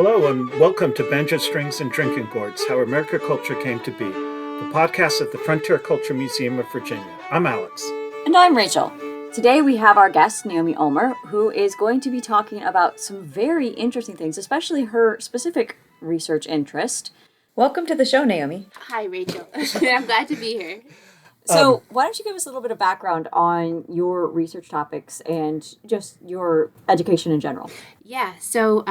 Hello and welcome to Banjo Strings and Drinking Gourds, How American Culture Came to Be, the podcast at the Frontier Culture Museum of Virginia. I'm Alex. And I'm Rachel. Today we have our guest, Naomi Akogwu, who is going to be talking about some very interesting things, especially her specific research interest. Welcome to the show, Naomi. Hi, Rachel. I'm glad to be here. So why don't you give us a little bit of background on your research topics and just your education in general? Yeah, so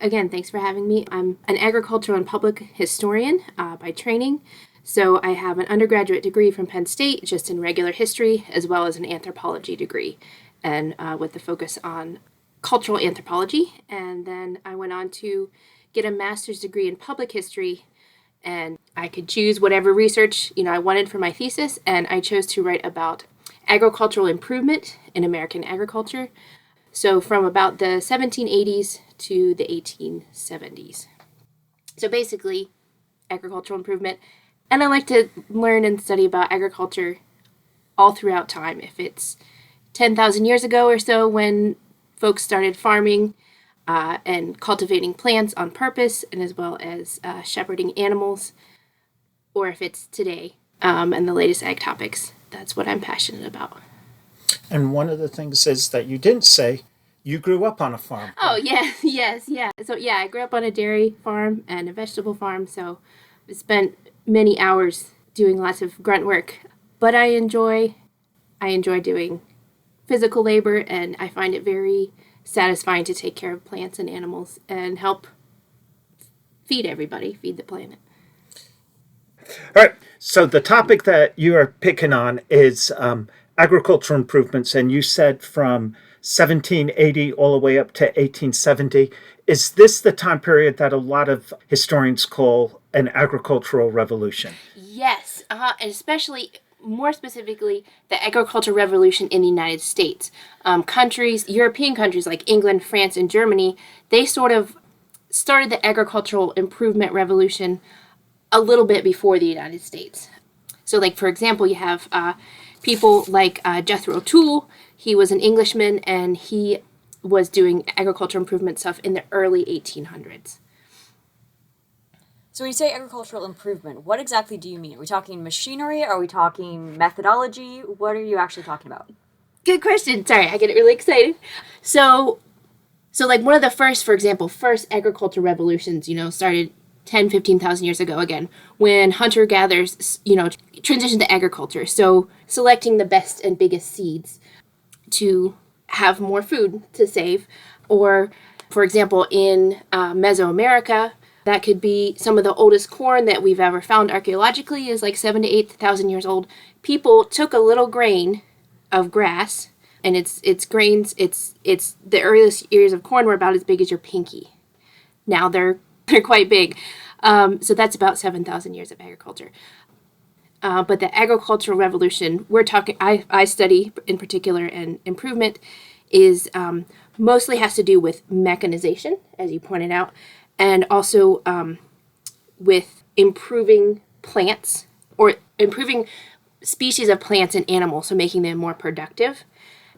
again, thanks for having me. I'm an agricultural and public historian by training. So I have an undergraduate degree from Penn State, just in regular history, as well as an anthropology degree, and with the focus on cultural anthropology. And then I went on to get a master's degree in public history, and I could choose whatever research I wanted for my thesis, and I chose to write about agricultural improvement in American agriculture. So from about the 1780s to the 1870s. So basically, agricultural improvement. And I like to learn and study about agriculture all throughout time. If it's 10,000 years ago or so when folks started farming and cultivating plants on purpose, and as well as shepherding animals, or if it's today and the latest ag topics. That's what I'm passionate about. And one of the things is that you didn't say you grew up on a farm. Oh, yes. So, I grew up on a dairy farm and a vegetable farm, so I spent many hours doing lots of grunt work. But I enjoy doing physical labor, and I find it very satisfying to take care of plants and animals and help feed the planet. All right, so the topic that you are picking on is agricultural improvements, and you said from 1780 all the way up to 1870. Is this the time period that a lot of historians call an agricultural revolution? Yes, and especially, more specifically, the agricultural revolution in the United States. European countries like England, France, and Germany, they sort of started the agricultural improvement revolution a little bit before the United States. So, like, for example, you have people like Jethro Tull. He was an Englishman, and he was doing agricultural improvement stuff in the early 1800s. So when you say agricultural improvement, what exactly do you mean? Are we talking machinery? Are we talking methodology? What are you actually talking about? Good question. Sorry, I get really excited. So like one of the first agricultural revolutions, started 10, 15,000 years ago again, when hunter-gatherers, transitioned to agriculture. So selecting the best and biggest seeds to have more food to save. Or, for example, in Mesoamerica, that could be some of the oldest corn that we've ever found archaeologically is like 7,000 to 8,000 years old. People took a little grain of grass, and it's grains, it's the earliest ears of corn were about as big as your pinky. Now they're quite big. So that's about 7,000 years of agriculture. But the agricultural revolution I study in particular, and improvement is mostly has to do with mechanization, as you pointed out, and also with improving plants or improving species of plants and animals, so making them more productive.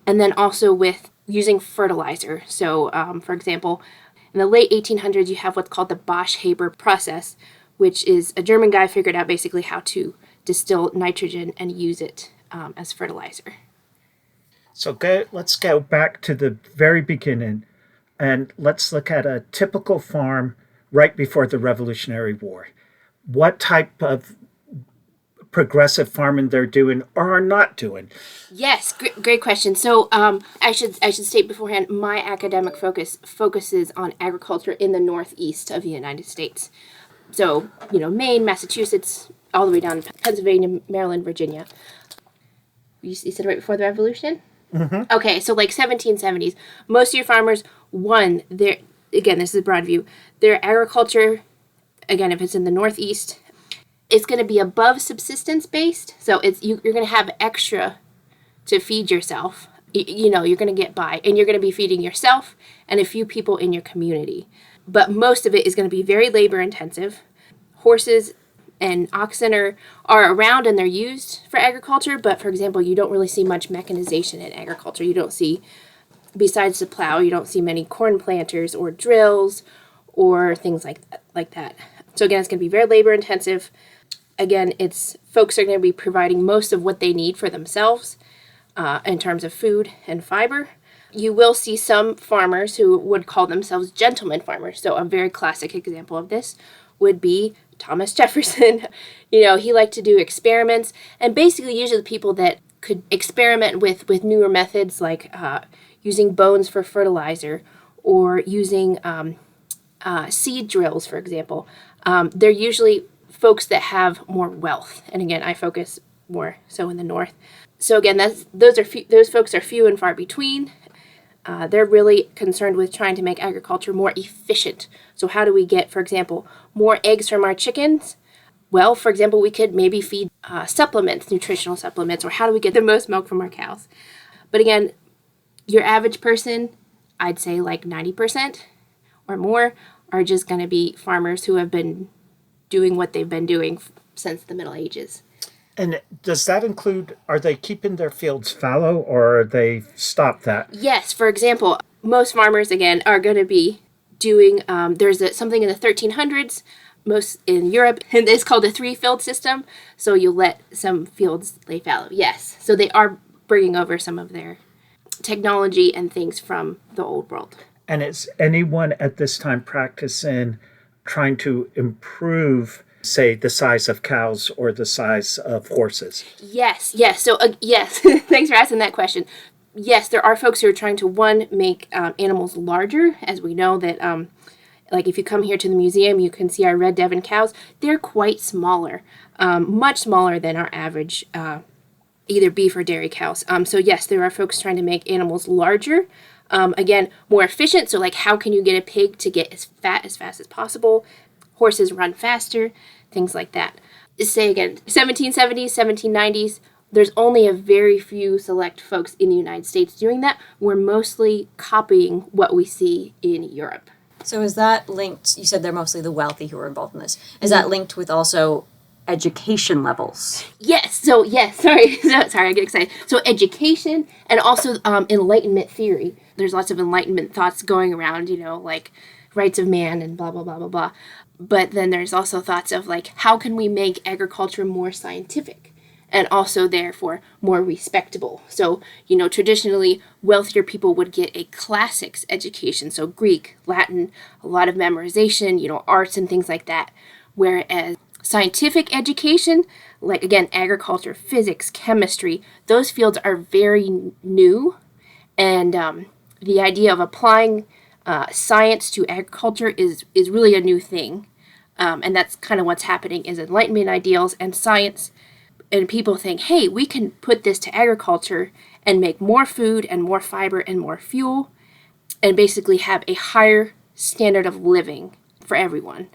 And then also with using fertilizer. So, for example, in the late 1800s, you have what's called the Bosch-Haber process, which is a German guy figured out basically how to distill nitrogen and use it as fertilizer. So let's go back to the very beginning, and let's look at a typical farm right before the Revolutionary War. What type of progressive farming they're doing or are not doing? Yes, great question. So I should state beforehand, my academic focuses on agriculture in the northeast of the United States. So, Maine, Massachusetts, all the way down to Pennsylvania, Maryland, Virginia. You said right before the Revolution? Mm-hmm. Okay, so like 1770s. Most of your farmers, this is a broad view, their agriculture, again, if it's in the northeast, it's going to be above subsistence based. So you're going to have extra to feed yourself. You're going to get by, and you're going to be feeding yourself and a few people in your community. But most of it is going to be very labor intensive. Horses and oxen are around and they're used for agriculture, but for example, you don't really see much mechanization in agriculture. You don't see, besides the plow, you don't see many corn planters or drills or things like that. So again, it's going to be very labor intensive. Again, it's folks are going to be providing most of what they need for themselves in terms of food and fiber. You will see some farmers who would call themselves gentleman farmers. So a very classic example of this would be Thomas Jefferson. He liked to do experiments, and basically usually the people that could experiment with newer methods like using bones for fertilizer or using seed drills, for example. They're usually folks that have more wealth. And again, I focus more so in the north. So again, those folks are few and far between. They're really concerned with trying to make agriculture more efficient. So how do we get, for example, more eggs from our chickens? Well, for example, we could maybe feed supplements, nutritional supplements, or how do we get the most milk from our cows? But again, your average person, I'd say like 90% or more, are just going to be farmers who have been doing what they've been doing since the Middle Ages. And does that include, are they keeping their fields fallow or are they stopped that? Yes, for example, most farmers, again, are going to be doing, something in the 1300s, most in Europe, and it's called a three-field system. So you let some fields lay fallow. Yes, so they are bringing over some of their technology and things from the old world. And is anyone at this time practicing trying to improve, say, the size of cows or the size of horses? Yes. So, yes, thanks for asking that question. Yes, there are folks who are trying to, one, make animals larger. As we know that, like if you come here to the museum, you can see our red Devon cows. They're quite smaller, much smaller than our average either beef or dairy cows. So yes, there are folks trying to make animals larger. Again, more efficient. So like how can you get a pig to get as fat as fast as possible? Horses run faster, things like that. Say again, 1770s, 1790s, there's only a very few select folks in the United States doing that. We're mostly copying what we see in Europe. So is that linked, you said they're mostly the wealthy who are involved in this. Is that linked with also education levels? Yes. So yes. Sorry, I get excited. So education and also Enlightenment theory. There's lots of Enlightenment thoughts going around, like rights of man and blah, blah, blah, blah, blah. But then there's also thoughts of like, how can we make agriculture more scientific and also therefore more respectable? So, traditionally wealthier people would get a classics education. So Greek, Latin, a lot of memorization, arts and things like that. Whereas scientific education, like again, agriculture, physics, chemistry, those fields are very new. And the idea of applying science to agriculture is really a new thing. And that's kind of what's happening is Enlightenment ideals and science. And people think, hey, we can put this to agriculture and make more food and more fiber and more fuel and basically have a higher standard of living for everyone.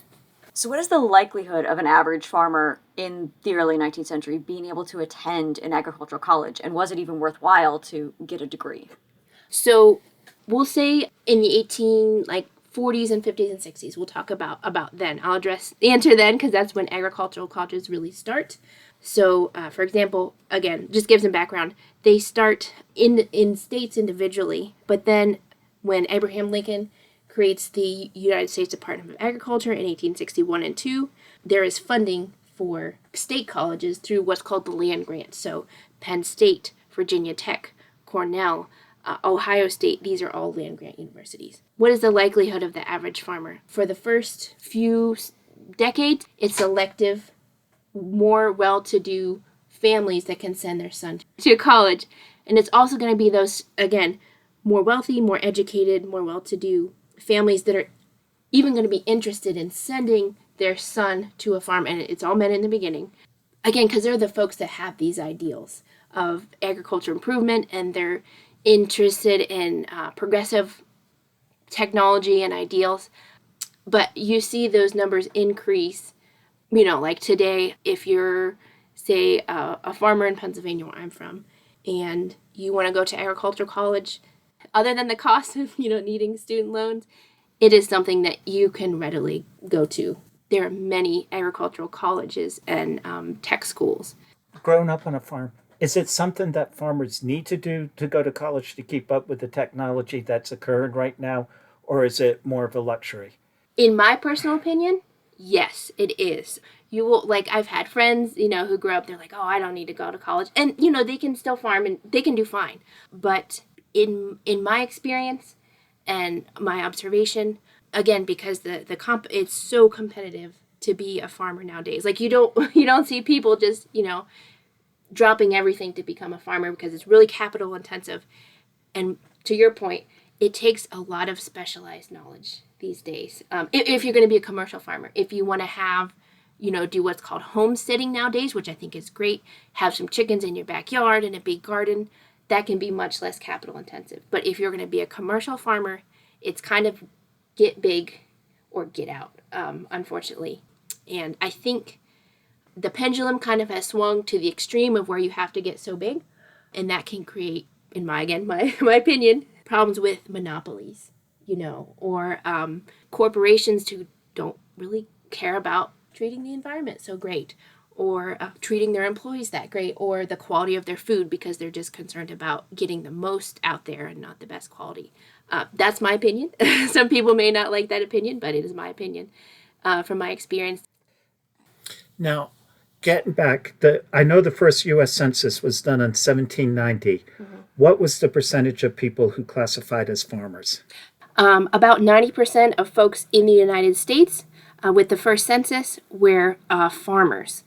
So what is the likelihood of an average farmer in the early 19th century being able to attend an agricultural college? And was it even worthwhile to get a degree? So we'll say in the 40s and 50s and 60s, we'll talk about then. I'll address the answer then because that's when agricultural colleges really start. So, for example, again, just give some background. They start in states individually, but then when Abraham Lincoln creates the United States Department of Agriculture in 1861 and 2, there is funding for state colleges through what's called the land grant. So Penn State, Virginia Tech, Cornell, Ohio State, these are all land grant universities. What is the likelihood of the average farmer? For the first few decades, it's selective, more well-to-do families that can send their son to college. And it's also going to be those, again, more wealthy, more educated, more well-to-do families that are even going to be interested in sending their son to a farm. And it's all men in the beginning. Again, because they're the folks that have these ideals of agriculture improvement and they're interested in progressive technology and ideals. But you see those numbers increase, like today, if you're, say, a farmer in Pennsylvania where I'm from, and you want to go to agricultural college, other than the cost of, needing student loans, it is something that you can readily go to. There are many agricultural colleges and tech schools. Growing up on a farm, is it something that farmers need to do to go to college to keep up with the technology that's occurring right now, or is it more of a luxury? In my personal opinion, yes, it is. You will, like, I've had friends, who grew up, they're like, oh, I don't need to go to college. And, they can still farm and they can do fine. But in my experience and my observation, again, because it's so competitive to be a farmer nowadays. Like, you don't see people just, dropping everything to become a farmer because it's really capital intensive. And to your point, it takes a lot of specialized knowledge these days. If you're going to be a commercial farmer, if you want to have, do what's called homesteading nowadays, which I think is great, have some chickens in your backyard and a big garden, that can be much less capital intensive. But if you're going to be a commercial farmer, it's kind of get big or get out, unfortunately. And I think the pendulum kind of has swung to the extreme of where you have to get so big, and that can create, in my opinion, problems with monopolies, or corporations who don't really care about treating the environment so great, or treating their employees that great, or the quality of their food because they're just concerned about getting the most out there and not the best quality. That's my opinion. Some people may not like that opinion, but it is my opinion from my experience. Now, getting back, I know the first U.S. Census was done in 1790. Mm-hmm. What was the percentage of people who classified as farmers? About 90% of folks in the United States with the first census were farmers.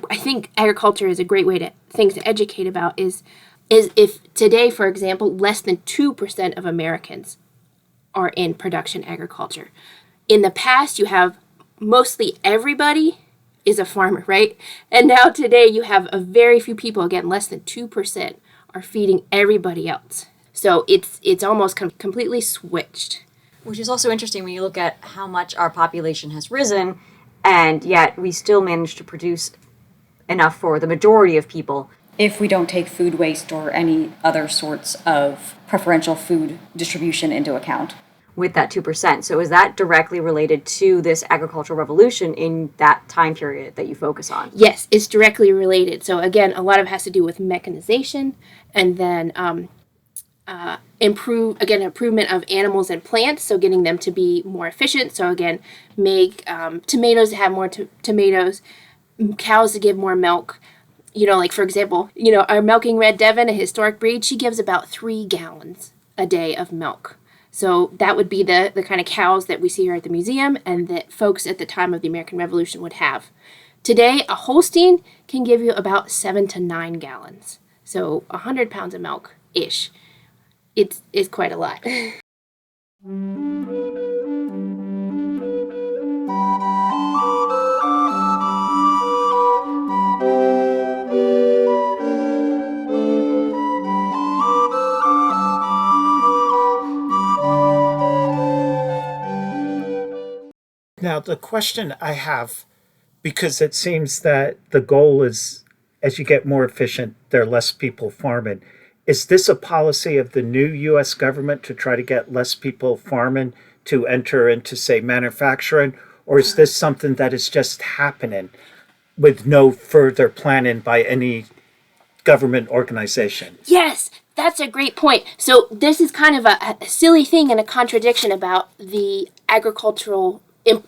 I think agriculture is a great thing to educate about is if today, for example, less than 2% of Americans are in production agriculture. In the past, you have mostly everybody is a farmer, right? And now today you have a very few people, again, less than 2% are feeding everybody else. So it's almost completely switched. Which is also interesting when you look at how much our population has risen, and yet we still manage to produce enough for the majority of people. If we don't take food waste or any other sorts of preferential food distribution into account. With that 2%. So is that directly related to this agricultural revolution in that time period that you focus on? Yes, it's directly related. So again, a lot of it has to do with mechanization, and then improvement of animals and plants, so getting them to be more efficient. So again, make tomatoes to have more tomatoes, cows to give more milk. Like for example, our milking Red Devon, a historic breed, she gives about 3 gallons a day of milk. So that would be the kind of cows that we see here at the museum and that folks at the time of the American Revolution would have. Today, a Holstein can give you about 7 to 9 gallons. So 100 pounds of milk-ish. It's quite a lot. Now, the question I have, because it seems that the goal is, as you get more efficient, there are less people farming. Is this a policy of the new U.S. government to try to get less people farming to enter into, say, manufacturing? Or is this something that is just happening with no further planning by any government organization? Yes, that's a great point. So this is kind of a silly thing and a contradiction about the agricultural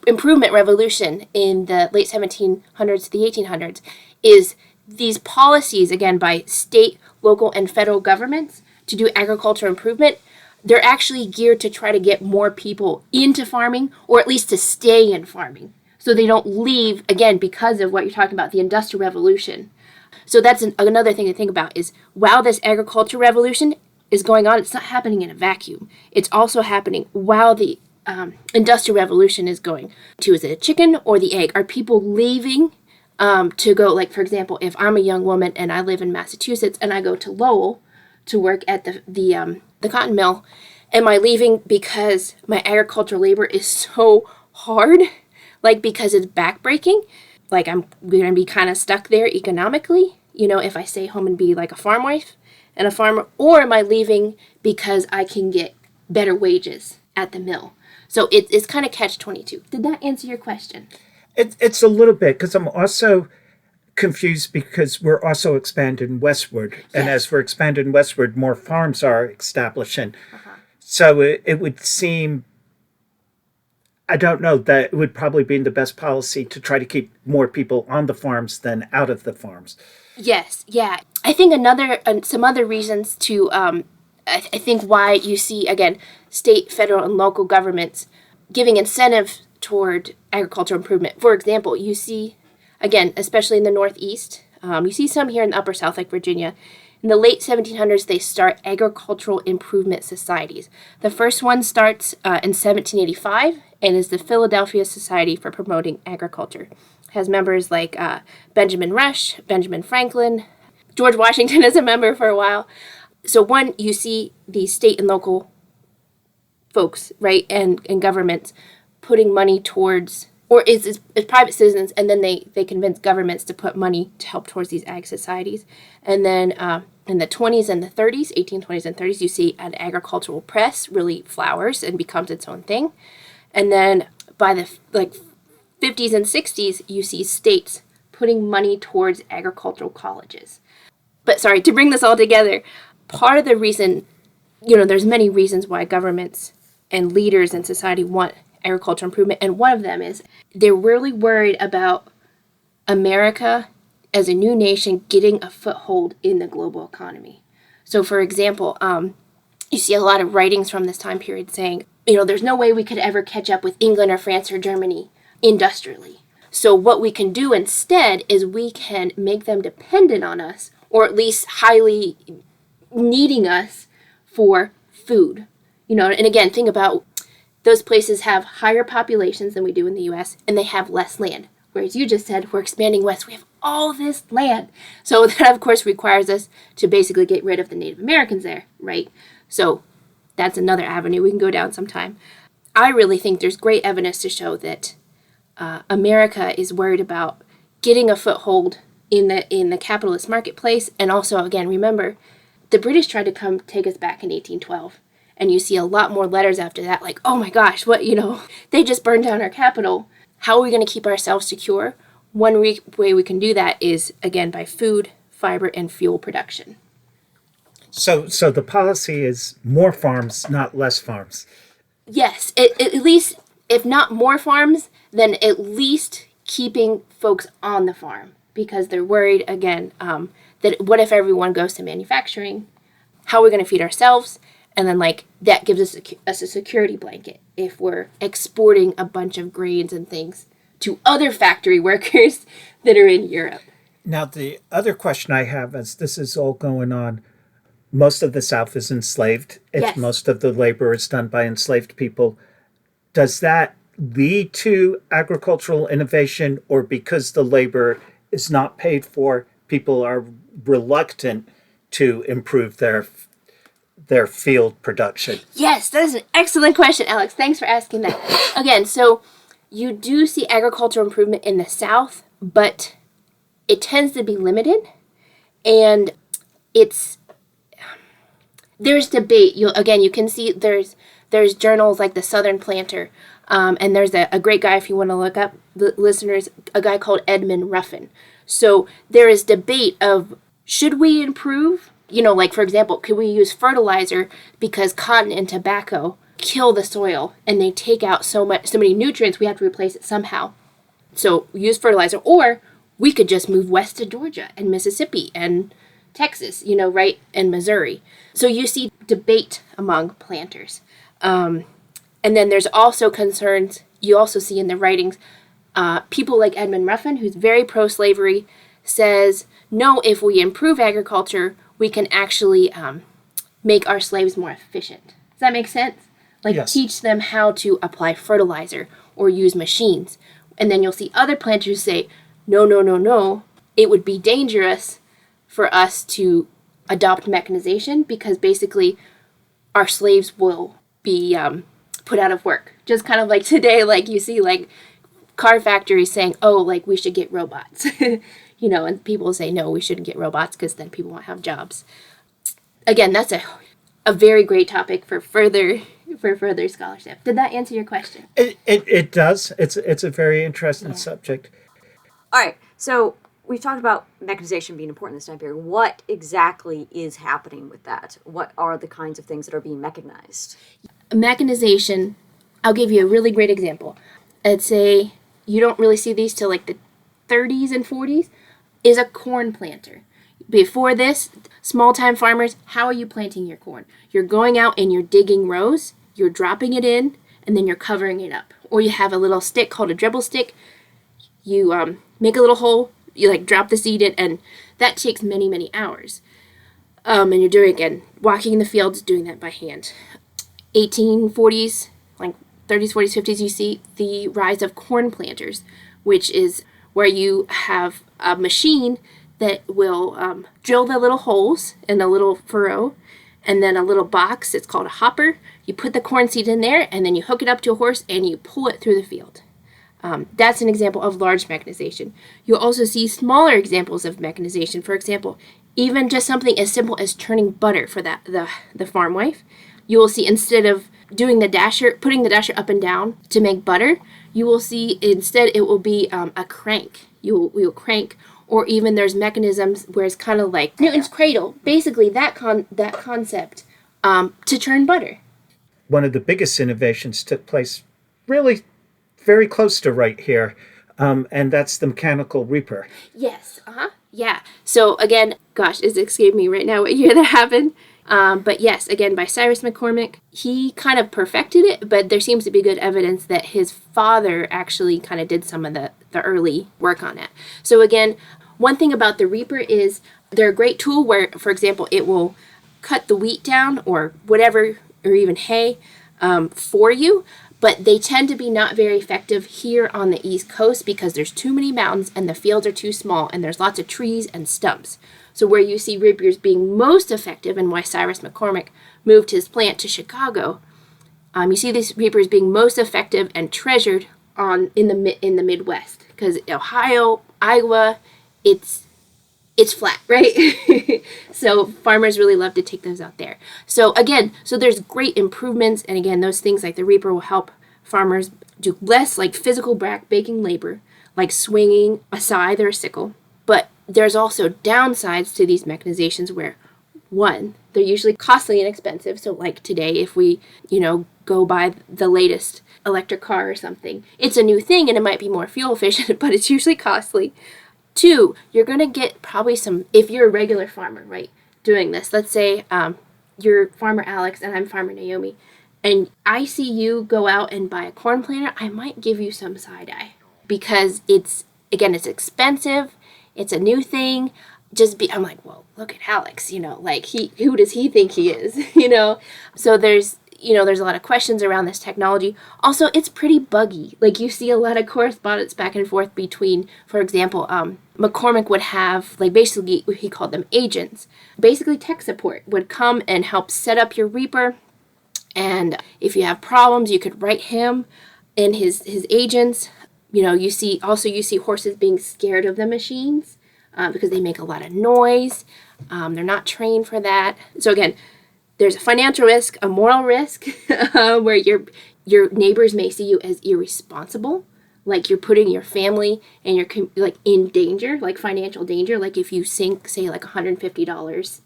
improvement revolution in the late 1700s to the 1800s is these policies, again, by state, local, and federal governments to do agricultural improvement. They're actually geared to try to get more people into farming, or at least to stay in farming, so they don't leave, again, because of what you're talking about, the Industrial Revolution. So that's another thing to think about is, while this agricultural revolution is going on, it's not happening in a vacuum. It's also happening while the Industrial Revolution is going to. Is it a chicken or the egg? Are people leaving to go, like, for example, if I'm a young woman and I live in Massachusetts and I go to Lowell to work at the cotton mill, am I leaving because my agricultural labor is so hard, like because it's backbreaking, like I'm going to be kind of stuck there economically, if I stay home and be like a farm wife and a farmer, or am I leaving because I can get better wages at the mill? So it's kind of catch-22. Did that answer your question? It's a little bit, because I'm also confused because we're also expanding westward. Yes. And as we're expanding westward, more farms are establishing. Uh-huh. So it would seem, I don't know. That it would probably be the best policy to try to keep more people on the farms than out of the farms. Yes, yeah. I think some other reasons to, I think why you see, again, state, federal, and local governments giving incentive toward agricultural improvement. For example, you see, again, especially in the Northeast, you see some here in the Upper South, like Virginia. In the late 1700s, they start agricultural improvement societies. The first one starts in 1785 and is the Philadelphia Society for Promoting Agriculture. It has members like Benjamin Rush, Benjamin Franklin, George Washington is a member for a while. So one, you see the state and local folks, right, and governments putting money towards, or it's private citizens, and then they convince governments to put money to help towards these ag societies. And then in the 20s and the 30s, 1820s and 30s, you see an agricultural press really flowers and becomes its own thing. And then by the 50s and 60s, you see states putting money towards agricultural colleges. But sorry, to bring this all together, part of the reason, there's many reasons why governments and leaders in society want agricultural improvement, and one of them is they're really worried about America as a new nation getting a foothold in the global economy. So, for example, you see a lot of writings from this time period saying, there's no way we could ever catch up with England or France or Germany industrially. So what we can do instead is we can make them dependent on us, or at least highly needing us for food. And again, think about those places have higher populations than we do in the US, and they have less land. Whereas you just said, we're expanding west, we have all this land. So that, of course, requires us to basically get rid of the Native Americans there, right? So that's another avenue we can go down sometime. I really think there's great evidence to show that America is worried about getting a foothold in the capitalist marketplace. And also, again, remember, the British tried to come take us back in 1812. And you see a lot more letters after that, like, oh my gosh, they just burned down our capital. How are we going to keep ourselves secure? One way we can do that is, again, by food, fiber, and fuel production. So the policy is more farms, not less farms. Yes, at least, if not more farms, then at least keeping folks on the farm, because they're worried, again, that what if everyone goes to manufacturing? How are we going to feed ourselves? And then, that gives us a security blanket if we're exporting a bunch of grains and things to other factory workers that are in Europe. Now, the other question I have, as this is all going on, most of the South is enslaved. Yes. Most of the labor is done by enslaved people. Does that lead to agricultural innovation, or because the labor is not paid for, people are reluctant to improve their field production? Yes, that is an excellent question, Alex. Thanks for asking that. Again, so you do see agricultural improvement in the South, but it tends to be limited, and there's debate. You can see there's journals like the Southern Planter, and there's a great guy, if you want to look up, the listeners, a guy called Edmund Ruffin. So there is debate of, should we improve? For example, could we use fertilizer because cotton and tobacco kill the soil and they take out so many nutrients, we have to replace it somehow. So we use fertilizer, or we could just move west to Georgia and Mississippi and Texas, right, and Missouri. So you see debate among planters. And then there's also concerns, you also see in the writings, people like Edmund Ruffin, who's very pro-slavery, says, no, if we improve agriculture, we can actually make our slaves more efficient. Does that make sense? Yes. Teach them how to apply fertilizer or use machines. And then you'll see other planters say, no, it would be dangerous for us to adopt mechanization, because basically our slaves will be put out of work. Just kind of like today, you see car factories saying, we should get robots. And people say, no, we shouldn't get robots because then people won't have jobs. Again, that's a very great topic for further scholarship. Did that answer your question? It does. It's a very interesting subject. All right, so we've talked about mechanization being important this time period. What exactly is happening with that? What are the kinds of things that are being mechanized? Mechanization I'll give you a really great example. Let's say you don't really see these till like the 30s and 40s, is a corn planter. Before this, small-time farmers, how are you planting your corn? You're going out and you're digging rows, you're dropping it in, and then you're covering it up. Or you have a little stick called a dribble stick. You make a little hole, you like drop the seed in, and that takes many, many hours. And you're doing, again, walking in the fields, doing that by hand. 1840s, like 30s, 40s, 50s, you see the rise of corn planters, which is where you have a machine that will drill the little holes in a little furrow, and then a little box, it's called a hopper. You put the corn seed in there, and then you hook it up to a horse, and you pull it through the field. That's an example of large mechanization. You'll also see smaller examples of mechanization. For example, even just something as simple as turning butter for the farm wife. You will see instead of doing the dasher, putting the dasher up and down to make butter, you will see instead it will be a crank. You will crank, or even there's mechanisms where it's kind of like Newton's cradle, basically that concept to churn butter. One of the biggest innovations took place really very close to right here, and that's the mechanical reaper. Yes, yeah. So again, gosh, it's escaped me right now what year that happened. But yes, again, by Cyrus McCormick, he kind of perfected it, but there seems to be good evidence that his father actually kind of did some of the early work on it. So again, one thing about the reaper is they're a great tool where, for example, it will cut the wheat down or whatever, or even hay for you, but they tend to be not very effective here on the East Coast because there's too many mountains and the fields are too small and there's lots of trees and stumps. So where you see reapers being most effective, and why Cyrus McCormick moved his plant to Chicago, you see these reapers being most effective and treasured in the Midwest, because Ohio, Iowa, it's flat, right? So farmers really love to take those out there. So again, there's great improvements, and again, those things like the reaper will help farmers do less like physical back-breaking labor, like swinging a scythe or a sickle. But there's also downsides to these mechanizations where, one, they're usually costly and expensive. So like today, if we, go buy the latest electric car or something, it's a new thing and it might be more fuel efficient, but it's usually costly. Two, you're going to get probably if you're a regular farmer, right, doing this. Let's say you're farmer Alex and I'm farmer Naomi, and I see you go out and buy a corn planter, I might give you some side eye because it's expensive. It's a new thing. I'm like, well, look at Alex, like who does he think he is, So there's a lot of questions around this technology. Also, it's pretty buggy. Like you see a lot of correspondence back and forth between, for example, McCormick would have, like basically he called them agents. Basically tech support would come and help set up your reaper. And if you have problems, you could write him and his agents. You see horses being scared of the machines because they make a lot of noise. They're not trained for that. So again, there's a financial risk, a moral risk, where your neighbors may see you as irresponsible, like you're putting your family and your like in danger, like financial danger. Like if you sink, say, like $150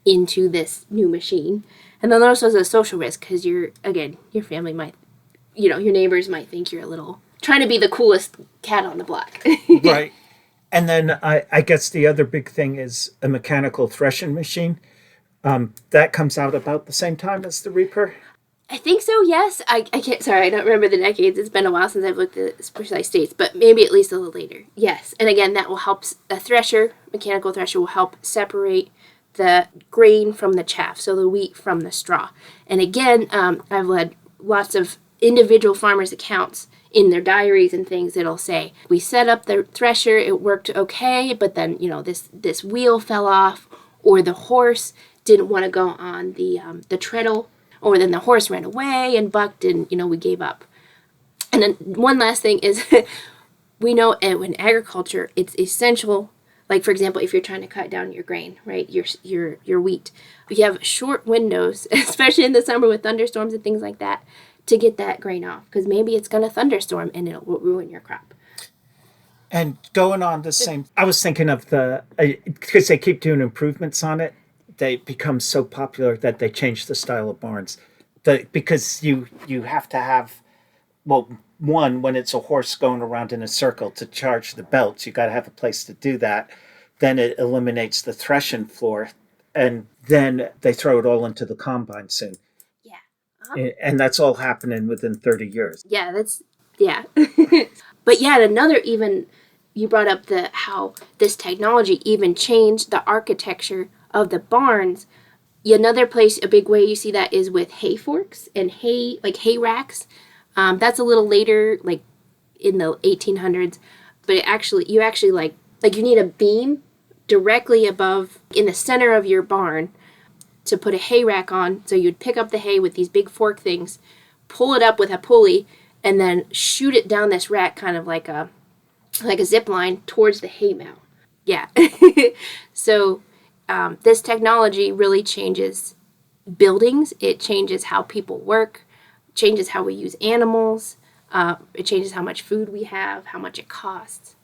into this new machine, and then there's also a social risk because your family might, your neighbors might think you're a little trying to be the coolest cat on the block. Right. And then I guess the other big thing is a mechanical threshing machine. That comes out about the same time as the reaper. I think so, yes. I can't, sorry, I don't remember the decades. It's been a while since I've looked at precise dates, but maybe at least a little later. Yes. And again, that will help, mechanical thresher will help separate the grain from the chaff, so the wheat from the straw. And again, I've led lots of individual farmers' accounts in their diaries and things. It'll say, we set up the thresher, it worked okay, but then, this wheel fell off, or the horse didn't want to go on the treadle, or then the horse ran away and bucked and, we gave up. And then one last thing is, we know in agriculture, it's essential, like for example, if you're trying to cut down your grain, right, your wheat, you have short windows, especially in the summer with thunderstorms and things like that, to get that grain off, because maybe it's going to thunderstorm and it'll ruin your crop. And going on the same, I was thinking of because they keep doing improvements on it, they become so popular that they change the style of barns. Because you have to have well, one, when it's a horse going around in a circle to charge the belts, you got to have a place to do that. Then it eliminates the threshing floor, and then they throw it all into the combine soon. Yeah. Uh-huh. And that's all happening within 30 years. Yeah, that's, yeah. But yeah, another even, you brought up the how this technology even changed the architecture of the barns. Another place, a big way you see that is with hay forks and hay, like hay racks. That's a little later, like in the 1800s. But you actually like you need a beam directly above, in the center of your barn, to put a hay rack on. So you'd pick up the hay with these big fork things, pull it up with a pulley, and then shoot it down this rack, kind of like a zip line towards the hay mow. Yeah. So this technology really changes buildings. It changes how people work, changes how we use animals. It changes how much food we have, how much it costs.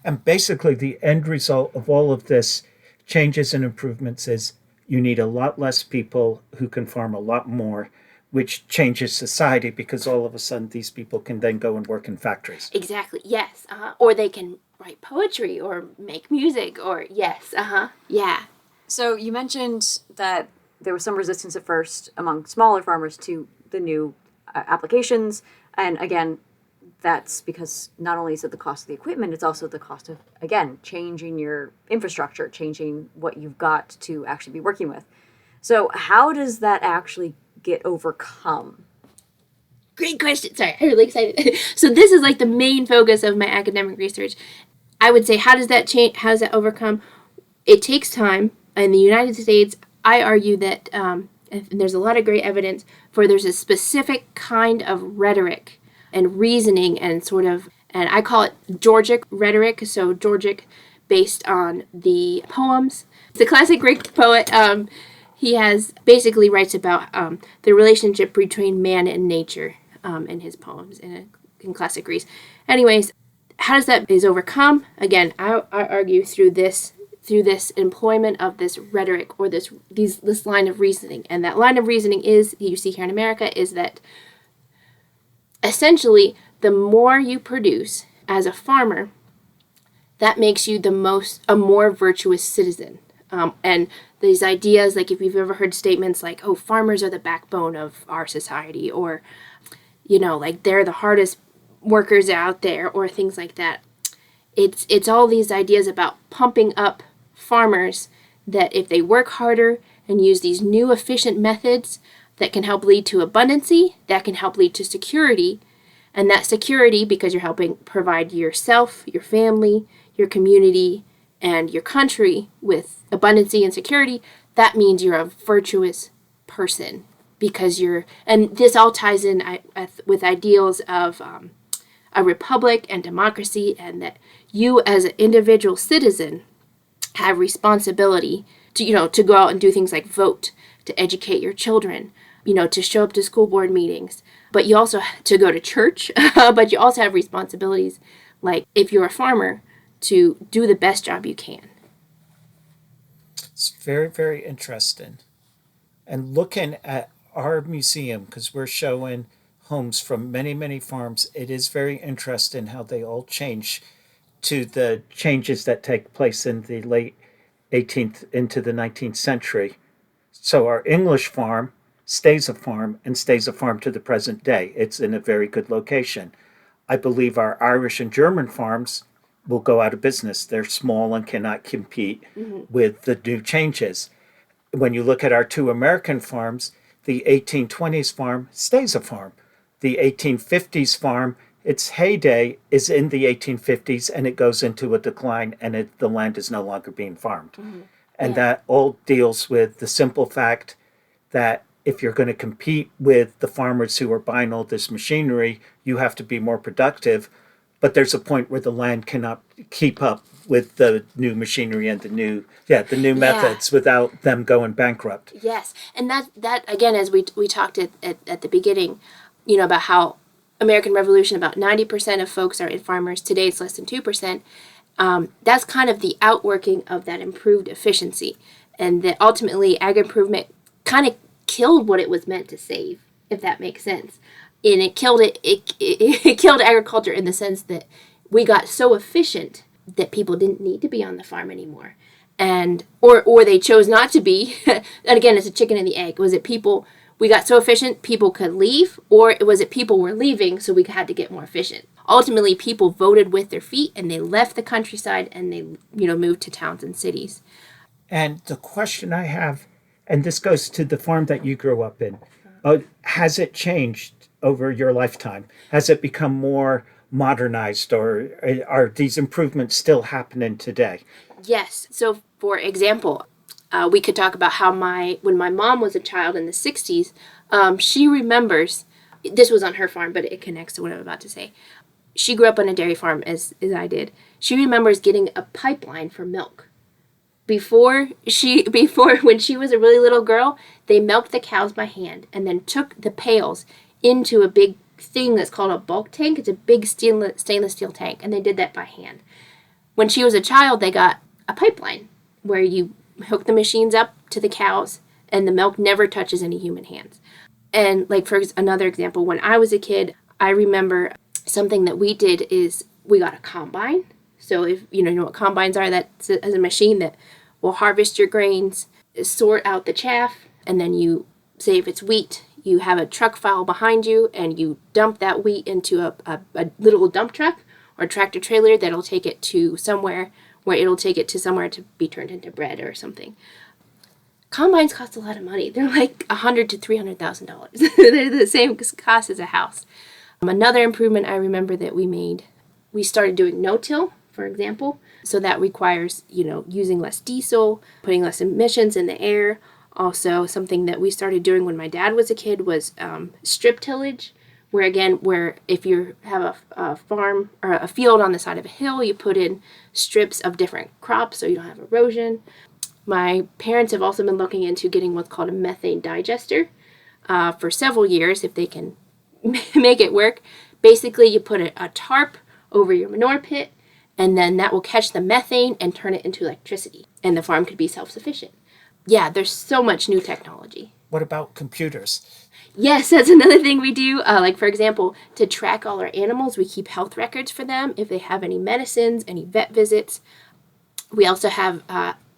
And basically, the end result of all of this changes and improvements is you need a lot less people who can farm a lot more, which changes society because all of a sudden these people can then go and work in factories. Exactly, yes. Or they can write poetry or make music or, yes, yeah. So you mentioned that there was some resistance at first among smaller farmers to the new applications. And again, that's because not only is it the cost of the equipment, it's also the cost of, again, changing your infrastructure, changing what you've got to actually be working with. So how does that actually get overcome? Great question. Sorry, I'm really excited. So this is like the main focus of my academic research. I would say, how does that change? How does that overcome? It takes time. In the United States, I argue that, and there's a lot of great evidence for, there's a specific kind of rhetoric and reasoning and sort of, and I call it Georgic rhetoric. So Georgic based on the poems. The classic Greek poet, he has basically writes about the relationship between man and nature in his poems in classic Greece. Anyways, how does that is overcome? Again, I argue through this employment of this rhetoric or this line of reasoning. And that line of reasoning is, you see here in America, is that essentially the more you produce as a farmer, that makes you a more virtuous citizen. And these ideas, like if you've ever heard statements like, oh, farmers are the backbone of our society, or, like they're the hardest workers out there, or things like that. It's all these ideas about pumping up farmers, that if they work harder and use these new efficient methods, that can help lead to abundancy, that can help lead to security. And that security, because you're helping provide yourself, your family, your community, and your country with abundancy and security, that means you're a virtuous person. Because and this all ties in with ideals of a republic and democracy, and that you as an individual citizen have responsibility to go out and do things like vote, to educate your children, to show up to school board meetings, but you also to go to church, but you also have responsibilities, like if you're a farmer, to do the best job you can. It's very, very interesting. And looking at our museum, because we're showing homes from many, many farms, it is very interesting how they all change to the changes that take place in the late 18th into the 19th century. So our English farm stays a farm and stays a farm to the present day. It's in a very good location. I believe our Irish and German farms will go out of business. They're small and cannot compete with the new changes. When you look at our two American farms, the 1820s farm stays a farm. The 1850s farm, its heyday is in the 1850s, and it goes into a decline, and the land is no longer being farmed. And that all deals with the simple fact that if you're going to compete with the farmers who are buying all this machinery, you have to be more productive. But there's a point where the land cannot keep up with the new machinery and the new methods without them going bankrupt. Yes, and that again, as we talked at the beginning, about how American Revolution, about 90% of folks are farmers. Today it's less than 2%. That's kind of the outworking of that improved efficiency, and that ultimately ag improvement kind of killed what it was meant to save, if that makes sense. and it killed it killed agriculture in the sense that we got so efficient that people didn't need to be on the farm anymore, and or they chose not to be. And again, it's a chicken and the egg. Was it people, we got so efficient people could leave, or was it people were leaving so we had to get more efficient? Ultimately, people voted with their feet and they left the countryside and they moved to towns and cities. And the question I have, and this goes to the farm that you grew up in, has it changed over your lifetime? Has it become more modernized, or are these improvements still happening today? Yes. So, for example, we could talk about how when my mom was a child in the 60s, she remembers, this was on her farm, but it connects to what I'm about to say. She grew up on a dairy farm as I did. She remembers getting a pipeline for milk. Before when she was a really little girl, they milked the cows by hand and then took the pails into a big thing that's called a bulk tank. It's a big stainless steel tank, and they did that by hand. When she was a child, they got a pipeline where you hook the machines up to the cows and the milk never touches any human hands. And like for another example, when I was a kid, I remember something that we did is we got a combine. So if you know what combines are, that's a machine that will harvest your grains, sort out the chaff, and then you say if it's wheat, you have a truck file behind you and you dump that wheat into a little dump truck or tractor trailer that'll take it to somewhere to be turned into bread or something. Combines cost a lot of money. They're like $100,000 to $300,000. They're the same cost as a house. Another improvement I remember that we made, we started doing no-till, for example. So that requires, using less diesel, putting less emissions in the air. Also, something that we started doing when my dad was a kid was strip tillage, where if you have a farm or a field on the side of a hill, you put in strips of different crops so you don't have erosion. My parents have also been looking into getting what's called a methane digester for several years, if they can make it work. Basically, you put a tarp over your manure pit, and then that will catch the methane and turn it into electricity, and the farm could be self-sufficient. Yeah, there's so much new technology. What about computers? Yes, that's another thing we do. Like, for example, to track all our animals, we keep health records for them. If they have any medicines, any vet visits. We also have,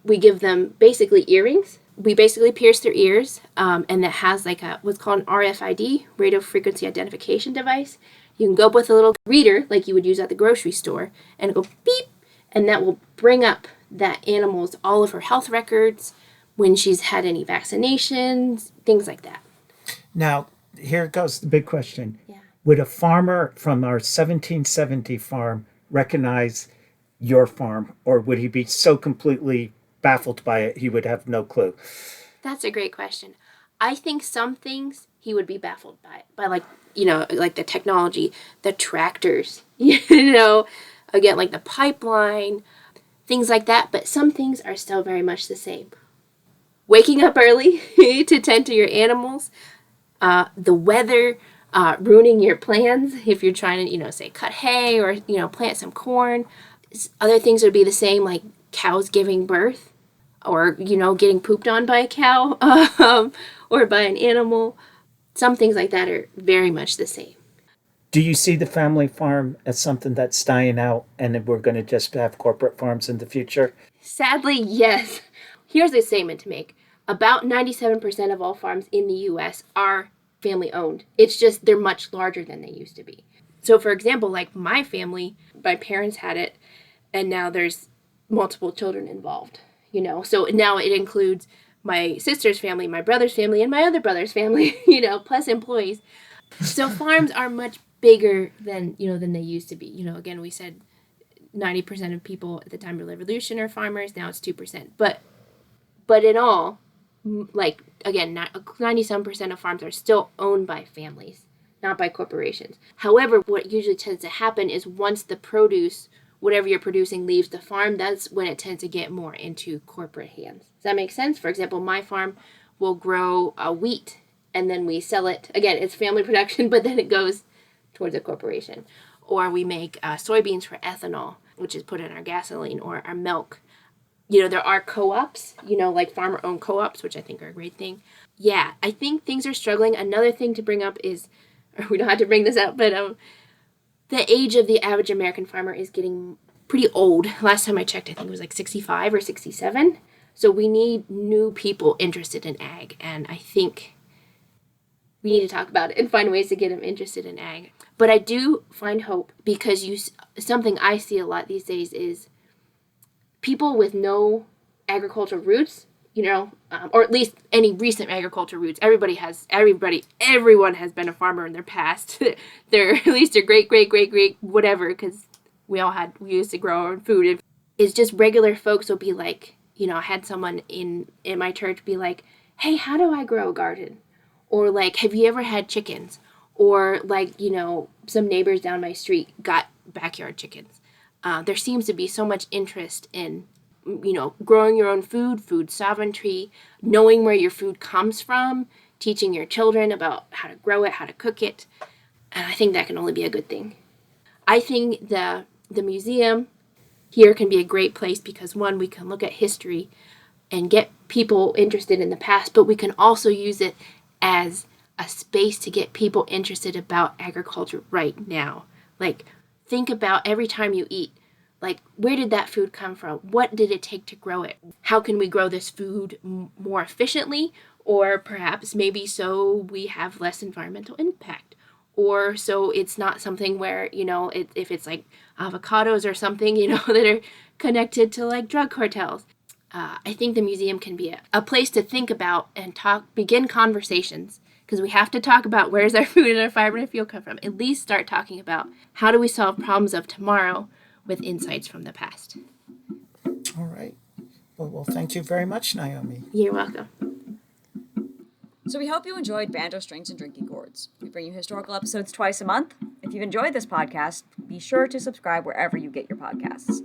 we give them basically earrings. We basically pierce their ears, and that has like what's called an RFID, radio frequency identification device. You can go up with a little reader like you would use at the grocery store, and it'll go beep, and that will bring up that animal's, all of her health records, when she's had any vaccinations, things like that. Now, here goes the big question. Yeah. Would a farmer from our 1770 farm recognize your farm, or would he be so completely baffled by it he would have no clue? That's a great question. I think some things he would be baffled by like the technology, the tractors, again, like the pipeline, things like that. But some things are still very much the same. Waking up early to tend to your animals, the weather, ruining your plans if you're trying to, say cut hay or, plant some corn. Other things would be the same, like cows giving birth or, getting pooped on by a cow or by an animal. Some things like that are very much the same. Do you see the family farm as something that's dying out and then we're going to just have corporate farms in the future? Sadly, yes. Here's a statement to make. About 97% of all farms in the U.S. are family owned. It's just they're much larger than they used to be. So, for example, like my family, my parents had it, and now there's multiple children involved, So now it includes my sister's family, my brother's family, and my other brother's family, plus employees. So farms are much bigger than they used to be. Again, we said 90% of people at the time of the revolution are farmers. Now it's 2%. But in all, like, again, 97% of farms are still owned by families, not by corporations. However, what usually tends to happen is once the produce, whatever you're producing, leaves the farm, that's when it tends to get more into corporate hands. Does that make sense? For example, my farm will grow wheat, and then we sell it. Again, it's family production, but then it goes towards a corporation. Or we make soybeans for ethanol, which is put in our gasoline, or our milk. There are co-ops, like farmer-owned co-ops, which I think are a great thing. Yeah, I think things are struggling. Another thing to bring up is or we don't have to bring this up, but the age of the average American farmer is getting pretty old. Last time I checked, I think it was like 65 or 67. So we need new people interested in ag, and I think we need to talk about it and find ways to get them interested in ag. But I do find hope because something I see a lot these days is people with no agricultural roots, or at least any recent agricultural roots. Everyone has been a farmer in their past. They're at least their great whatever, because we used to grow our own food. It's just regular folks will be like, I had someone in my church be like, hey, how do I grow a garden? Or like, have you ever had chickens? Or like, some neighbors down my street got backyard chickens. There seems to be so much interest in, growing your own food sovereignty, knowing where your food comes from, teaching your children about how to grow it, how to cook it. And I think that can only be a good thing. I think the museum here can be a great place because, one, we can look at history and get people interested in the past, but we can also use it as a space to get people interested about agriculture right now. Like, think about every time you eat, like, where did that food come from? What did it take to grow it? How can we grow this food more efficiently? Or perhaps maybe so we have less environmental impact. Or so it's not something where, if it's like avocados or something, that are connected to like drug cartels. I think the museum can be a place to think about and begin conversations, because we have to talk about where's our food and our fiber and fuel come from. At least start talking about how do we solve problems of tomorrow with insights from the past. All right. Well, thank you very much, Naomi. You're welcome. So we hope you enjoyed Banjo Strings and Drinking Gourds. We bring you historical episodes twice a month. If you've enjoyed this podcast, be sure to subscribe wherever you get your podcasts.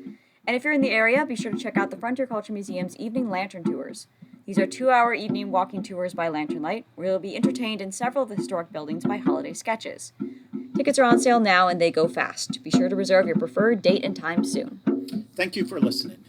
And if you're in the area, be sure to check out the Frontier Culture Museum's evening lantern tours. These are 2-hour evening walking tours by lantern light, where you'll be entertained in several of the historic buildings by holiday sketches. Tickets are on sale now and they go fast. Be sure to reserve your preferred date and time soon. Thank you for listening.